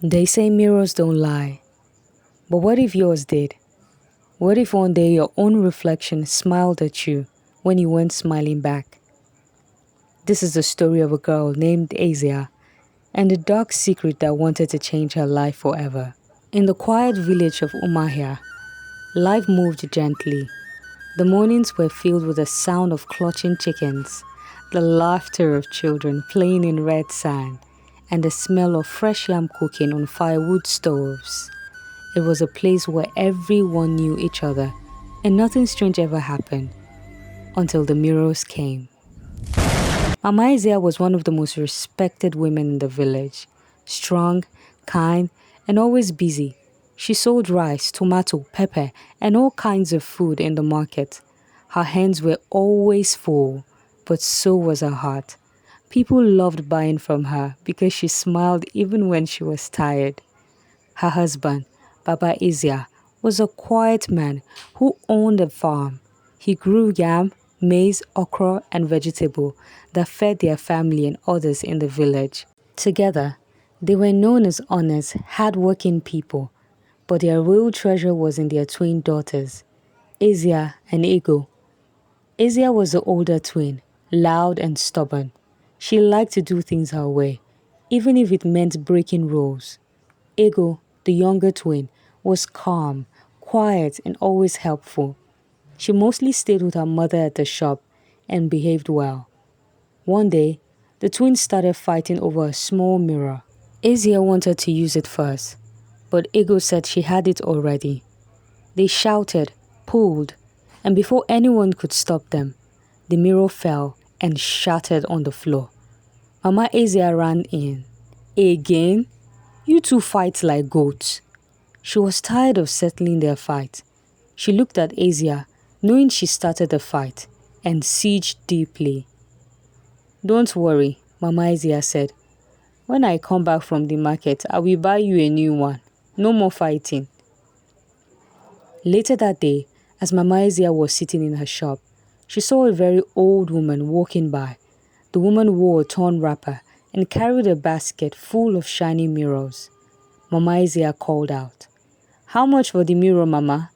They say mirrors don't lie, but what if yours did? What if one day your own reflection smiled at you when you weren't smiling back? This is the story of a girl named Ezia and the dark secret that wanted to change her life forever. In the quiet village of Umuahia, life moved gently. The mornings were filled with the sound of clutching chickens, the laughter of children playing in red sand, and the smell of fresh yam cooking on firewood stoves. It was a place where everyone knew each other, and nothing strange ever happened until the mirrors came. Amaya was one of the most respected women in the village. Strong, kind, and always busy. She sold rice, tomato, pepper, and all kinds of food in the market. Her hands were always full, but so was her heart. People loved buying from her because she smiled even when she was tired. Her husband, Baba Ezia, was a quiet man who owned a farm. He grew yam, maize, okra, and vegetable that fed their family and others in the village. Together, they were known as honest, hard-working people, but their real treasure was in their twin daughters, Ezia and Ego. Ezia was the older twin, loud and stubborn. She liked to do things her way, even if it meant breaking rules. Ego, the younger twin, was calm, quiet, and always helpful. She mostly stayed with her mother at the shop and behaved well. One day, the twins started fighting over a small mirror. Ezia wanted to use it first, but Ego said she had it already. They shouted, pulled, and before anyone could stop them, the mirror fell and shattered on the floor. Mama Ezia ran in. Again? You two fight like goats. She was tired of settling their fight. She looked at Ezia, knowing she started the fight, and sieged deeply. Don't worry, Mama Ezia said. When I come back from the market, I will buy you a new one. No more fighting. Later that day, as Mama Ezia was sitting in her shop, she saw a very old woman walking by. The woman wore a torn wrapper and carried a basket full of shiny mirrors. Mama Ezia called out, "How much for the mirror, Mama?"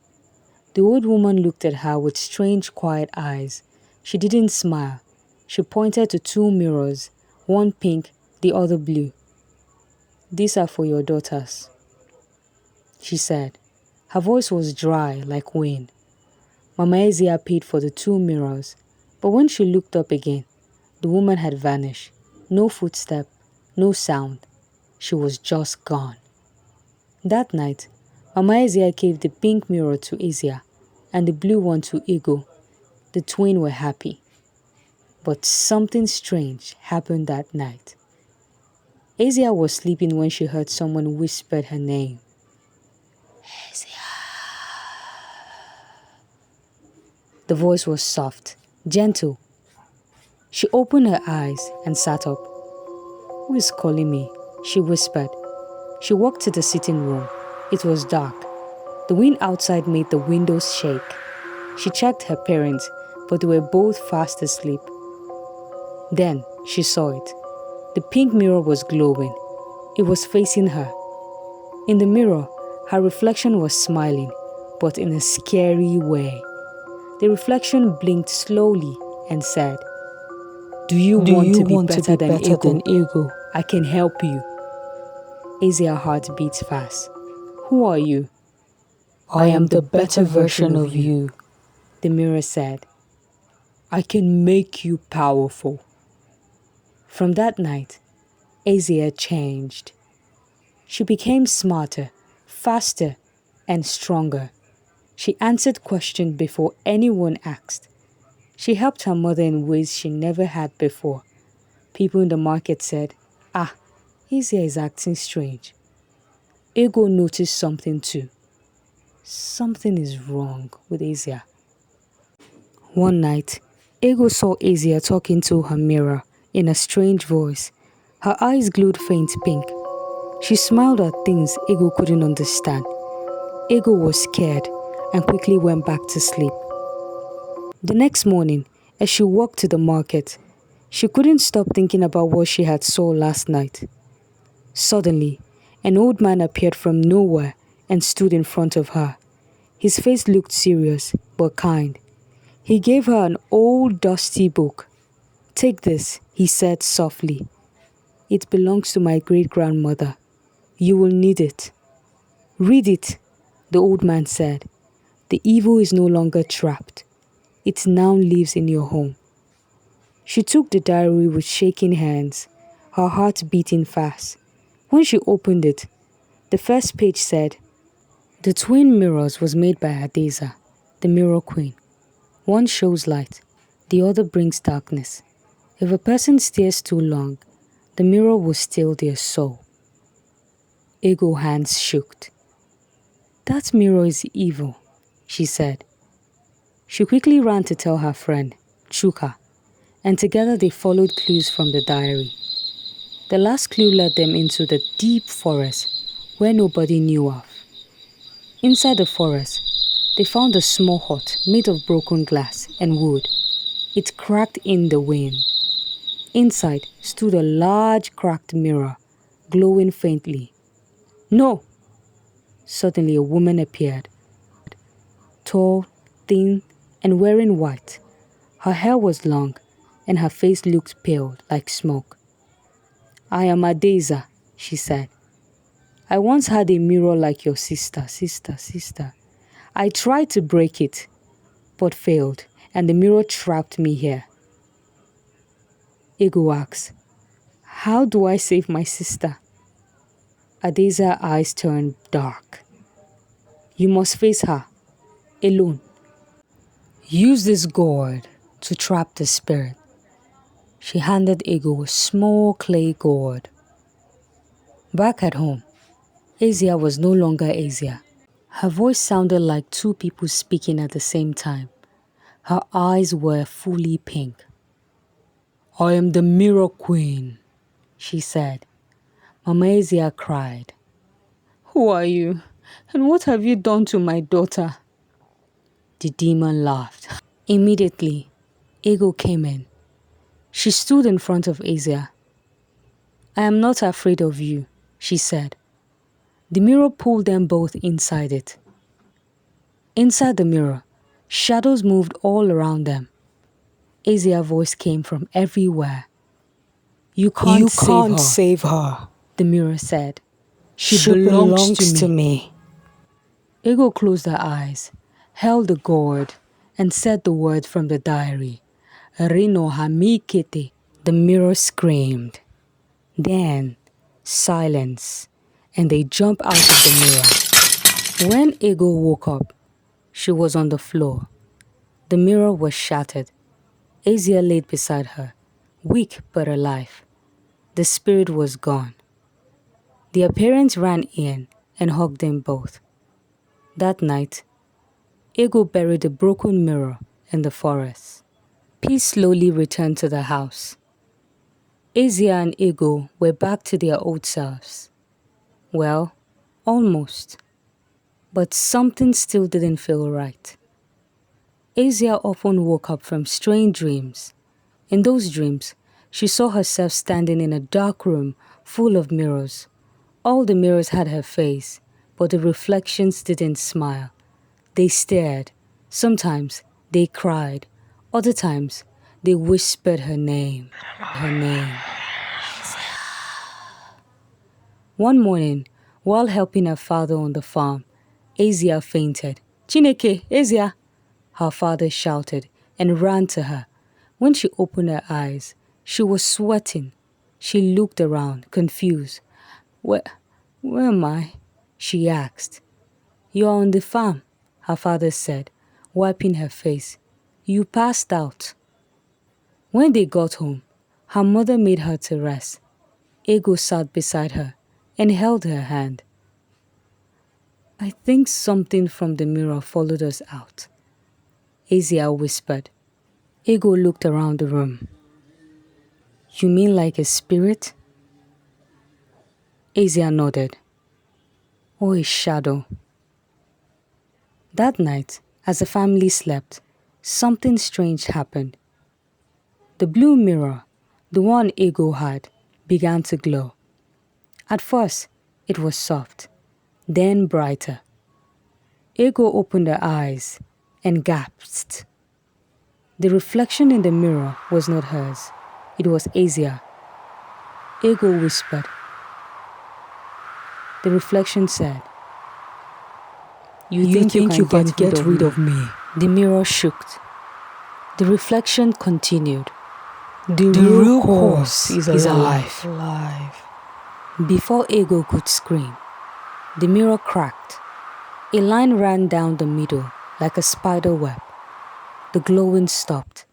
The old woman looked at her with strange, quiet eyes. She didn't smile. She pointed to two mirrors, one pink, the other blue. "These are for your daughters," she said. Her voice was dry like wind. Mama Ezia paid for the two mirrors, but when she looked up again, the woman had vanished. No footstep, no sound. She was just gone. That night, Mama Ezia gave the pink mirror to Ezia and the blue one to Ego. The twins were happy. But something strange happened that night. Ezia was sleeping when she heard someone whispered her name. Ezia. The voice was soft, gentle. She opened her eyes and sat up. "Who is calling me?" she whispered. She walked to the sitting room. It was dark. The wind outside made the windows shake. She checked her parents, but they were both fast asleep. Then she saw it. The pink mirror was glowing. It was facing her. In the mirror, her reflection was smiling, but in a scary way. The reflection blinked slowly and said, Do you want to be better than Ego? I can help you." Ezia's heart beats fast. "Who are you?" I am the better version of you, the mirror said. "I can make you powerful." From that night, Ezia changed. She became smarter, faster, and stronger. She answered questions before anyone asked. She helped her mother in ways she never had before. People in the market said, Ezia is acting strange. Ego noticed something too. Something is wrong with Ezia. One night, Ego saw Ezia talking to her mirror in a strange voice. Her eyes glowed faint pink. She smiled at things Ego couldn't understand. Ego was scared and quickly went back to sleep. The next morning, as she walked to the market, she couldn't stop thinking about what she had saw last night. Suddenly, An old man appeared from nowhere and stood in front of her. His face looked serious but kind. He gave her an old dusty book. "Take this," he said softly. "It belongs to my great-grandmother. You will need it." "Read it," the old man said. "The evil is no longer trapped. It now lives in your home." She took the diary with shaking hands, her heart beating fast. When she opened it, the first page said, "The twin mirrors was made by Adeza, the mirror queen. One shows light, the other brings darkness. If a person stares too long, the mirror will steal their soul." Ego's hands shook. "That mirror is evil," she said. She quickly ran to tell her friend, Chuka, and together they followed clues from the diary. The last clue led them into the deep forest where nobody knew of. Inside the forest, they found a small hut made of broken glass and wood. It cracked in the wind. Inside stood a large cracked mirror, glowing faintly. "No!" Suddenly a woman appeared, tall, thin, and wearing white. Her hair was long, and her face looked pale like smoke. "I am Adeza," she said. "I once had a mirror like your sister. I tried to break it, but failed, and the mirror trapped me here." Ego asked, "How do I save my sister?" Adeza's eyes turned dark. "You must face her, alone. Use this gourd to trap the spirit." She handed Ego a small clay gourd. Back at home, Ezia was no longer Ezia. Her voice sounded like two people speaking at the same time. Her eyes were fully pink. "I am the Mirror Queen," she said. Mama Ezia cried. "Who are you? And what have you done to my daughter?" The demon laughed. Immediately, Ego came in. She stood in front of Ezia. "I am not afraid of you," she said. The mirror pulled them both inside it. Inside the mirror, shadows moved all around them. Ezia's voice came from everywhere. "You can't Save her. the mirror said. She belongs to me. Ego closed her eyes, held the gourd, and said the word from the diary. "Rino hamikete." The mirror screamed. Then, silence, and they jumped out of the mirror. When Ego woke up, she was on the floor. The mirror was shattered. Ezia laid beside her, weak but alive. The spirit was gone. Their parents ran in and hugged them both. That night, Ego buried the broken mirror in the forest. Peace slowly returned to the house. Ezia and Ego were back to their old selves. Well, almost. But something still didn't feel right. Ezia often woke up from strange dreams. In those dreams, she saw herself standing in a dark room full of mirrors. All the mirrors had her face, but the reflections didn't smile. They stared. Sometimes they cried. Other times they whispered her name. Her name. One morning, while helping her father on the farm, Ezia fainted. "Chineke, Ezia!" her father shouted and ran to her. When she opened her eyes, she was sweating. She looked around, confused. Where am I?" she asked. "You are on the farm," her father said, wiping her face. "You passed out." When they got home, her mother made her to rest. Ego sat beside her and held her hand. "I think something from the mirror followed us out," Ezia whispered. Ego looked around the room. "You mean like a spirit?" Ezia nodded. "Or a shadow." That night, as the family slept, something strange happened. The blue mirror, the one Ego had, began to glow. At first, It was soft, then brighter. Ego opened her eyes and gasped. The reflection in the mirror was not hers. It was Ezia. Ego whispered. The reflection said, You think you can get rid of me? The mirror shook. The reflection continued. The real cause is alive. Before Ego could scream, the mirror cracked. A line ran down the middle like a spider web. The glowing stopped.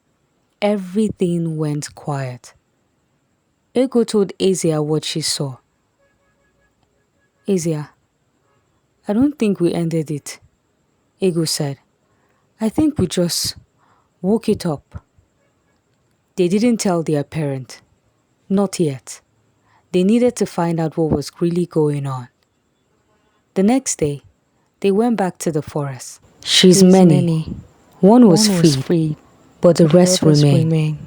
Everything went quiet. Ego told Ezia what she saw. Ezia, I don't think we ended it. Ego said, I think we just woke it up. They didn't tell their parent. Not yet. They needed to find out what was really going on. The next day, they went back to the forest. She's many. One was freed, but the rest remain.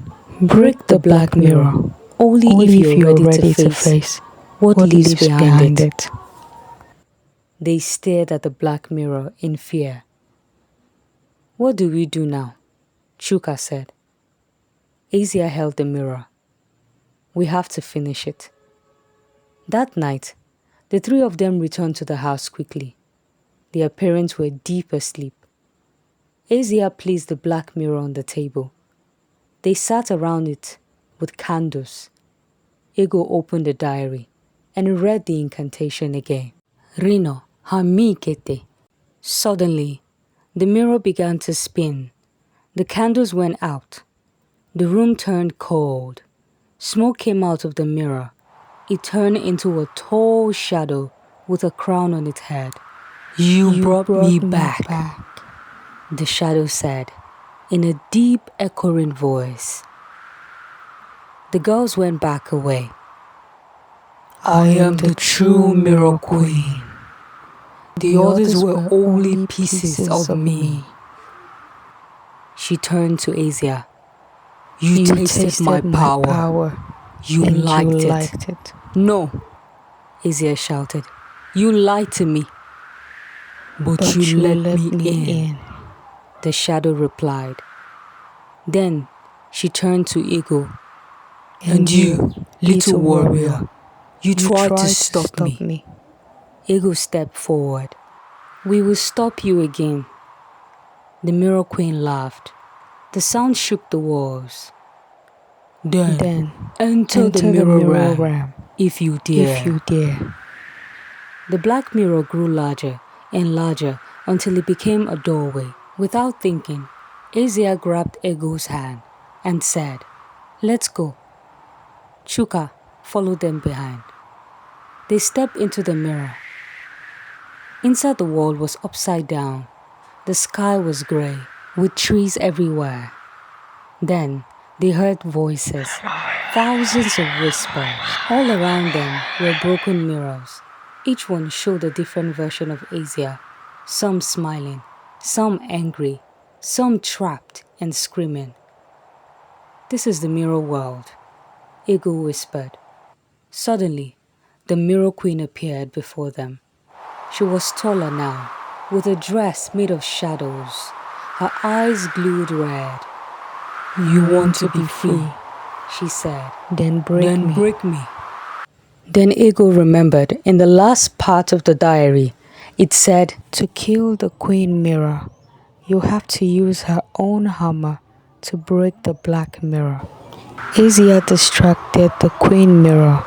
Break the black mirror, only if you're ready to face what lives behind it. They stared at the black mirror in fear. What do we do now? Chuka said. Ezia held the mirror. We have to finish it. That night, the three of them returned to the house quickly. Their parents were deep asleep. Ezia placed the black mirror on the table. They sat around it with candles. Ego opened the diary and read the incantation again. Rino, hamikete. Suddenly, the mirror began to spin. The candles went out. The room turned cold. Smoke came out of the mirror. It turned into a tall shadow with a crown on its head. You brought me back, the shadow said, in a deep, echoing voice. The girls went back away. I am the true Mirror Queen. The others were only pieces of me. She turned to Ezia. You tasted my power. You liked it. No, Ezia shouted. You lied to me. But you let me in. The shadow replied. Then she turned to Ego. And you, little warrior, you tried to stop me. Ego stepped forward. We will stop you again. The Mirror Queen laughed. The sound shook the walls. Then enter the mirror realm, if you dare. The black mirror grew larger and larger until it became a doorway. Without thinking, Ezia grabbed Ego's hand and said, Let's go. Chuka followed them behind. They stepped into the mirror. Inside the wall was upside down. The sky was grey, with trees everywhere. Then they heard voices, thousands of whispers. All around them were broken mirrors. Each one showed a different version of Ezia, some smiling, some angry, some trapped and screaming. This is the mirror world, Ego whispered. Suddenly, the Mirror Queen appeared before them. She was taller now, with a dress made of shadows. Her eyes glowed red. You want to be free, she said. Then break me. Then Ego remembered in the last part of the diary, it said, To kill the Queen Mirror, you have to use her own hammer to break the black mirror. Ezia distracted the Queen Mirror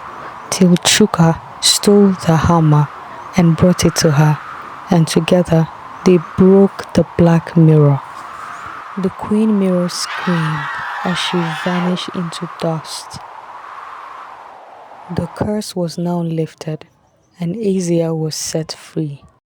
till Chuka stole the hammer and brought it to her, and together they broke the black mirror. The Queen Mirror screamed as she vanished into dust. The curse was now lifted, and Ezia was set free.